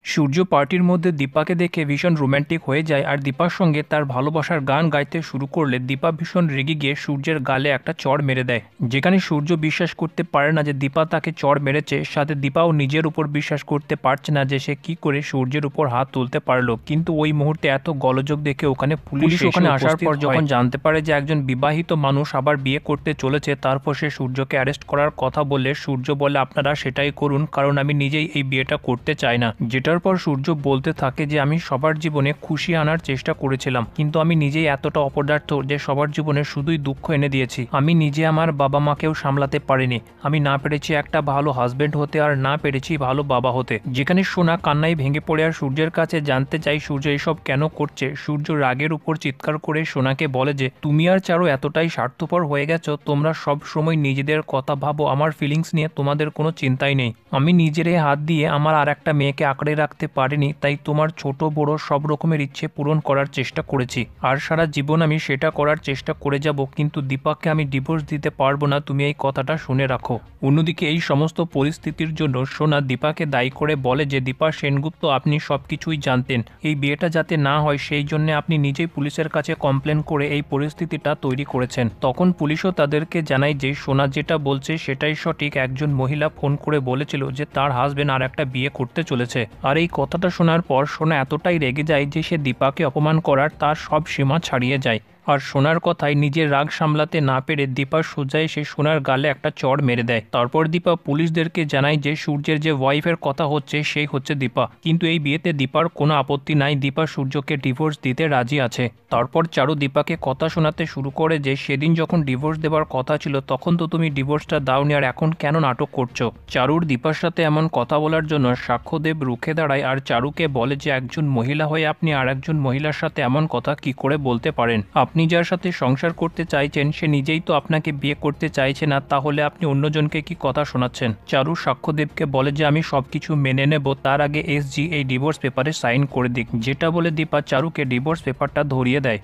সূর্য পার্টির মধ্যে দীপাকে দেখে ভীষণ রোম্যান্টিক হয়ে যায় আর দীপার সঙ্গে তার ভালোবাসার গান গাইতে শুরু করলে দীপা ভীষণ রেগে গিয়ে সূর্যের গালে একটা চড় মেরে দেয়, যেখানে সূর্য বিশ্বাস করতে পারে না যে দীপা তাকে চড় মেরেছে। সাথে দীপাও নিজের উপর বিশ্বাস করতে পারছে না যে সে কি করে সূর্যের উপর হাত তুলতে পারলো। কিন্তু ওই মুহূর্তে এত গোলযোগ দেখে ওখানে পুলিশ ওখানে আসার পর যখন জানতে পারে যে একজন বিবাহিত মানুষ আবার বিয়ে করতে চলেছে, তারপর সে সূর্যকে অ্যারেস্ট করার কথা বললে সূর্য বলে আপনারা সেটাই করুন, কারণ আমি নিজেই এই বিয়েটা করতে চাই না। যেটার পর সূর্য বলতে থাকে যে আমি সবার জীবনে খুশি আনার চেষ্টা করেছিলাম, কিন্তু আমি নিজেই এতটা অপদার্থ যে সবার জীবনে শুধুই দুঃখ এনে দিয়েছি। আমি নিজে আমার বাবা মাকেও সামলাতে পারিনি। আমি না পেরেছি একটা ভালো হাজবেন্ড হতে আর না পেরেছি ভালো বাবা হতে। যেখানে সোনা কান্নায় ভেঙে পড়ে আর সূর্যের কাছে জানতে চাই সূর্য এসব কেন করছে। সূর্য রাগের উপর চিৎকার করে সোনাকে বলে যে তুমি আর চারু এতটাই স্বার্থপর হয়ে গেছো, তোমরা সব সময় নিজেদের কথা ভাবো, আমার ফিলিংস নিয়ে তোমাদের কোনো চিন্তাই নেই। আমি নিজের হাত দিয়ে আমার আর একটা মেয়েকে আঁকড়ে রাখতে পারিনি, তাই তোমার ছোট বড় সব রকমের ইচ্ছে পূরণ করার চেষ্টা করেছি আর সারা জীবন আমি সেটা করার চেষ্টা করে যাব, কিন্তু দীপাকে আমি ডিভোর্স দিতে পারবো না, তুমি এই কথাটা শুনে রাখো। অন্যদিকে এই সমস্ত পরিস্থিতির জন্য সোনা দীপাকে দায়ী করে বলে যে দীপা সেনগুপ্ত, আপনি সবকিছুই জানতেন, এই বিয়েটা যাতে না হয় সেই জন্য আপনি নিজেই পুলিশের কাছে কমপ্লেন করে এই পরিস্থিতিটা তৈরি করেছেন। তখন পুলিশও তাদেরকে জানায় যে সোনা যেটা বলছে সেটাই সঠিক। একজন মহিলা ফোন করে বলেছিল যে তার হাজবেন্ড আর একটা বিয়ে করতে চলেছে, আর এই কথাটা শোনার পর সোনা এতটাই রেগে যায় যে সে দীপাকে অপমান করার তার সব সীমা ছাড়িয়ে যায়। আর সোনার কথায় নিজের রাগ সামলাতে না পেরে দীপা সোজা এসে সোনার গালে একটা চড় মেরে দেয়। তারপর দীপা পুলিশদেরকে জানায় যে সূর্যের যে ওয়াইফের কথা হচ্ছে সেই হচ্ছে দীপা, কিন্তু এই বিয়েতে দীপার কোনো আপত্তি নাই, দীপা সূর্যকে ডিভোর্স দিতে রাজি আছে। তারপর চারু দীপাকে কথা শোনাতে শুরু করে যে সেদিন যখন ডিভোর্স দেওয়ার কথা ছিল তখন তো তুমি ডিভোর্সটা দাওনি, আর এখন কেন নাটক করছো। চারুর দীপার সাথে এমন কথা বলার জন্য সাক্ষ্যদেব রুখে দাঁড়ায় আর চারুকে বলে যে একজন মহিলা হয়ে আপনি আর একজন মহিলার সাথে এমন কথা কি করে বলতে পারেন। আপনি যার সাথে সংসার করতে চাইছেন সে নিজেই তো আপনাকে বিয়ে করতে চাইছে না, তাহলে আপনি অন্যজনকে কি কথা শোনাচ্ছেন। চারু সাক্ষ্যদেবকে বলে যে আমি সবকিছু মেনে নেব, তার আগে এসজি এই ডিভোর্স পেপারে সাইন করে দিক। যেটা বলে দীপা চারুকে ডিভোর্স পেপারটা ধরিয়ে দেয়।